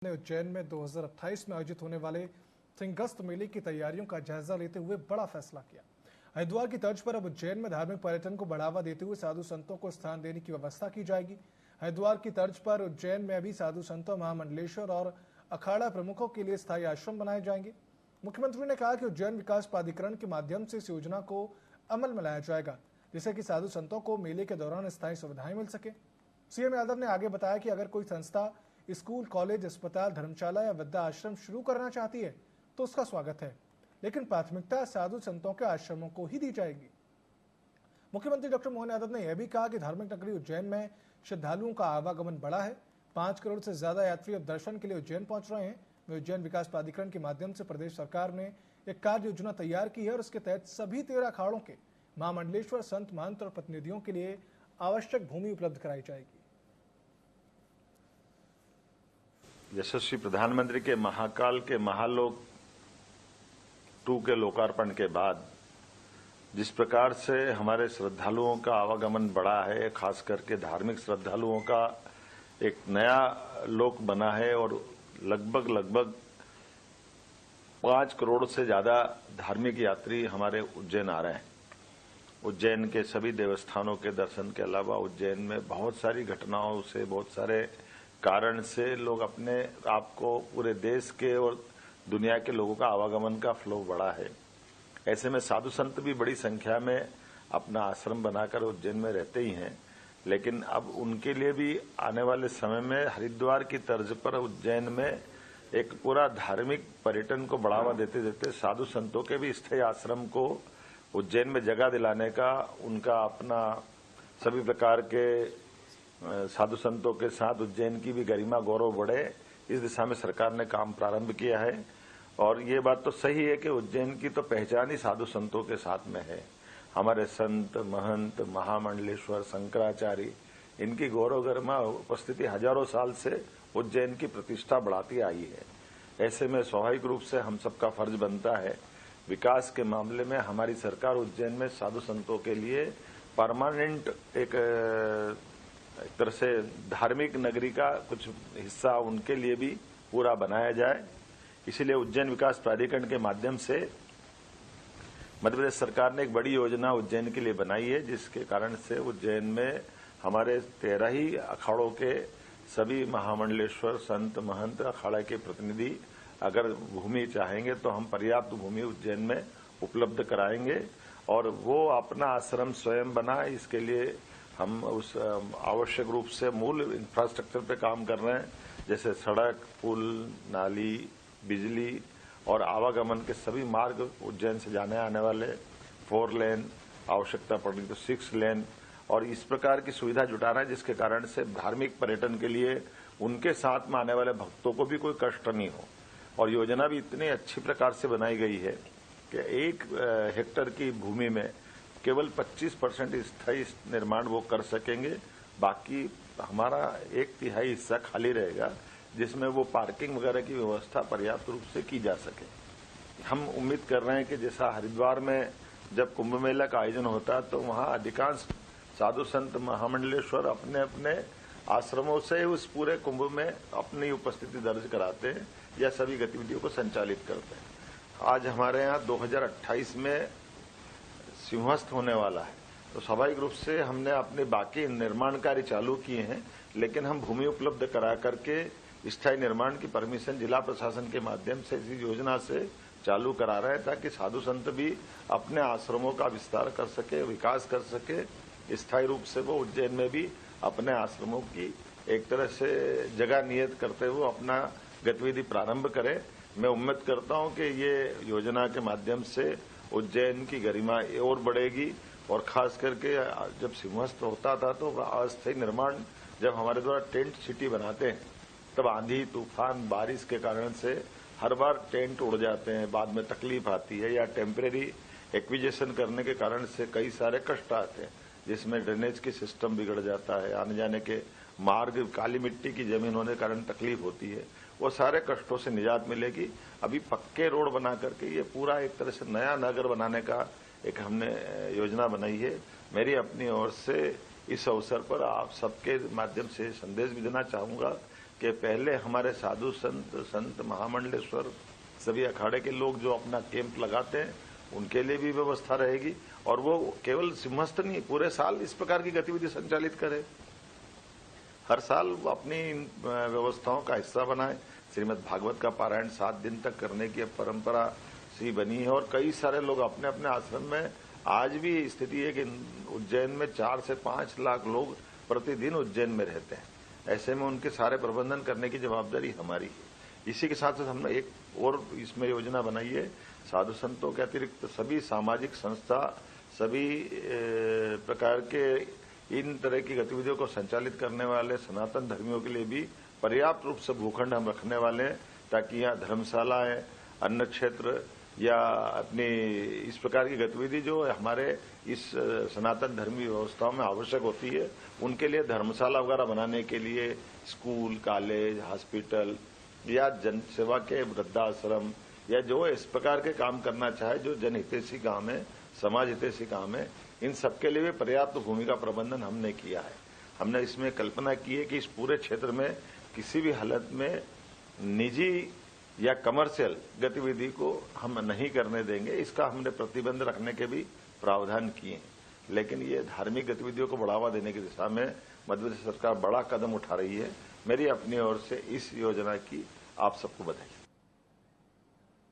ने उज्जैन में 2028 में आयोजित होने वाले सिंहस्थ मेले की तैयारियों का जायजा लेते हुए बड़ा फैसला किया। हरिद्वार की तर्ज पर अब उज्जैन में धार्मिक पर्यटन को बढ़ावा देते हुए साधु संतों को स्थान देने की व्यवस्था की जाएगी। हरिद्वार की तर्ज पर उज्जैन में अभी साधु संतों, महामंडलेश्वर और अखाड़ा प्रमुखों के लिए स्थायी आश्रम बनाए जाएंगे। मुख्यमंत्री ने कहा कि उज्जैन विकास प्राधिकरण के माध्यम से इस योजना को अमल में लाया जाएगा, जिससे कि साधु संतों को मेले के दौरान स्थायी सुविधाएं मिल सके। सीएम यादव ने आगे बताया कि अगर कोई संस्था स्कूल, कॉलेज, अस्पताल, धर्मशाला या वृद्धा आश्रम शुरू करना चाहती है तो उसका स्वागत है, लेकिन प्राथमिकता साधु संतों के आश्रमों को ही दी जाएगी। मुख्यमंत्री डॉक्टर मोहन यादव ने यह भी कहा कि धार्मिक नगरी उज्जैन में श्रद्धालुओं का आवागमन बढ़ा है। 5 करोड़ से ज्यादा यात्री अब दर्शन के लिए उज्जैन पहुंच रहे हैं। उज्जैन विकास प्राधिकरण के माध्यम से प्रदेश सरकार ने एक कार्य योजना तैयार की है और इसके तहत सभी 13 अखाड़ों के महामंडलेश्वर, संत, महंत और प्रतिनिधियों के लिए आवश्यक भूमि उपलब्ध कराई जाएगी। यशस्वी प्रधानमंत्री के महाकाल के महालोक 2 के लोकार्पण के बाद जिस प्रकार से हमारे श्रद्धालुओं का आवागमन बढ़ा है, खास करके धार्मिक श्रद्धालुओं का एक नया लोक बना है और लगभग 5 करोड़ से ज्यादा धार्मिक यात्री हमारे उज्जैन आ रहे हैं। उज्जैन के सभी देवस्थानों के दर्शन के अलावा उज्जैन में बहुत सारी घटनाओं से, बहुत सारे कारण से लोग अपने आप को पूरे देश के और दुनिया के लोगों का आवागमन का फ्लो बढ़ा है। ऐसे में साधु संत भी बड़ी संख्या में अपना आश्रम बनाकर उज्जैन में रहते ही हैं, लेकिन अब उनके लिए भी आने वाले समय में हरिद्वार की तर्ज पर उज्जैन में एक पूरा धार्मिक पर्यटन को बढ़ावा देते देते साधु संतों के भी स्थायी आश्रम को उज्जैन में जगह दिलाने का, उनका अपना सभी प्रकार के साधु संतों के साथ उज्जैन की भी गरिमा गौरव बढ़े, इस दिशा में सरकार ने काम प्रारंभ किया है। और ये बात तो सही है कि उज्जैन की तो पहचान ही साधु संतों के साथ में है। हमारे संत, महंत, महामंडलेश्वर, शंकराचार्य, इनकी गौरव गरिमा उपस्थिति हजारों साल से उज्जैन की प्रतिष्ठा बढ़ाती आई है। ऐसे में स्वाभाविक रूप से हम सबका फर्ज बनता है, विकास के मामले में हमारी सरकार उज्जैन में साधु संतों के लिए परमानेंट एक तरह से धार्मिक नगरी का कुछ हिस्सा उनके लिए भी पूरा बनाया जाए। इसीलिए उज्जैन विकास प्राधिकरण के माध्यम से मध्य प्रदेश सरकार ने एक बड़ी योजना उज्जैन के लिए बनाई है, जिसके कारण से उज्जैन में हमारे 13 ही अखाड़ों के सभी महामंडलेश्वर, संत, महंत, अखाड़ा के प्रतिनिधि अगर भूमि चाहेंगे तो हम पर्याप्त भूमि उज्जैन में उपलब्ध कराएंगे और वो अपना आश्रम स्वयं बना। इसके लिए हम उस आवश्यक रूप से मूल इंफ्रास्ट्रक्चर पे काम कर रहे हैं, जैसे सड़क, पुल, नाली, बिजली और आवागमन के सभी मार्ग उज्जैन से जाने आने वाले 4 लेन, आवश्यकता पड़ेगी तो 6 लेन और इस प्रकार की सुविधा जुटा रहे हैं, जिसके कारण से धार्मिक पर्यटन के लिए उनके साथ में आने वाले भक्तों को भी कोई कष्ट नहीं हो। और योजना भी इतनी अच्छी प्रकार से बनाई गई है कि 1 हेक्टेयर की भूमि में केवल 25% स्थायी निर्माण वो कर सकेंगे, बाकी हमारा 1/3 हिस्सा खाली रहेगा, जिसमें वो पार्किंग वगैरह की व्यवस्था पर्याप्त रूप से की जा सके। हम उम्मीद कर रहे हैं कि जैसा हरिद्वार में जब कुंभ मेला का आयोजन होता है तो वहां अधिकांश साधु संत, महामंडलेश्वर अपने अपने आश्रमों से उस पूरे कुंभ में अपनी उपस्थिति दर्ज कराते हैं या सभी गतिविधियों को संचालित करते हैं। आज हमारे यहाँ 2028 में सिंहस्थ होने वाला है, तो स्वाभाविक रूप से हमने अपने बाकी निर्माण कार्य चालू किए हैं, लेकिन हम भूमि उपलब्ध करा करके स्थायी निर्माण की परमिशन जिला प्रशासन के माध्यम से इस योजना से चालू करा रहे हैं, ताकि साधु संत भी अपने आश्रमों का विस्तार कर सके, विकास कर सके। स्थायी रूप से वो उज्जैन में भी अपने आश्रमों की एक तरह से जगह नियत करते हुए अपना गतिविधि प्रारंभ करें। मैं उम्मीद करता हूं कि ये योजना के माध्यम से उज्जैन की गरिमा और बढ़ेगी और खास करके जब सिंहस्थ होता था तो अस्थायी निर्माण जब हमारे द्वारा टेंट सिटी बनाते हैं तब आंधी, तूफान, बारिश के कारण से हर बार टेंट उड़ जाते हैं, बाद में तकलीफ आती है या टेम्परेरी एक्विजिशन करने के कारण से कई सारे कष्ट आते हैं, जिसमें ड्रेनेज की सिस्टम बिगड़ जाता है, आने जाने के मार्ग, काली मिट्टी की जमीन होने के कारण तकलीफ होती है। वो सारे कष्टों से निजात मिलेगी। अभी पक्के रोड बना करके ये पूरा एक तरह से नया नगर बनाने का एक हमने योजना बनाई है। मेरी अपनी ओर से इस अवसर पर आप सबके माध्यम से संदेश भी देना चाहूंगा कि पहले हमारे साधु संत महामंडलेश्वर सभी अखाड़े के लोग जो अपना कैंप लगाते हैं उनके लिए भी व्यवस्था रहेगी, और वो केवल सिंहस्थ नहीं, पूरे साल इस प्रकार की गतिविधि संचालित करे। हर साल वो अपनी व्यवस्थाओं का हिस्सा बनाए। श्रीमद् भागवत का पारायण 7 दिन तक करने की परंपरा सी बनी है, और कई सारे लोग अपने अपने आश्रम में, आज भी स्थिति है कि उज्जैन में 4 से 5 लाख लोग प्रतिदिन उज्जैन में रहते हैं। ऐसे में उनके सारे प्रबंधन करने की जवाबदारी हमारी है। इसी के साथ साथ हमने एक और इसमें योजना बनाई है, साधु संतों के अतिरिक्त सभी सामाजिक संस्था, सभी प्रकार के इन तरह की गतिविधियों को संचालित करने वाले सनातन धर्मियों के लिए भी पर्याप्त रूप से भूखंड हम रखने वाले हैं, ताकि यहाँ धर्मशालाएं, अन्न क्षेत्र या अपनी इस प्रकार की गतिविधि जो हमारे इस सनातन धर्मी व्यवस्थाओं में आवश्यक होती है, उनके लिए धर्मशाला वगैरह बनाने के लिए स्कूल, कॉलेज, हॉस्पिटल या जन सेवा के वृद्धाश्रम या जो इस प्रकार के काम करना चाहे, जो जनहितैषी काम है, समाज हितैषी काम है, इन सबके लिए भी पर्याप्त भूमि का प्रबंधन हमने किया है। हमने इसमें कल्पना की है कि इस पूरे क्षेत्र में किसी भी हालत में निजी या कमर्शियल गतिविधि को हम नहीं करने देंगे। इसका हमने प्रतिबंध रखने के भी प्रावधान किए हैं। लेकिन ये धार्मिक गतिविधियों को बढ़ावा देने की दिशा में मध्य प्रदेश सरकार बड़ा कदम उठा रही है। मेरी अपनी ओर से इस योजना की आप सबको बधाई।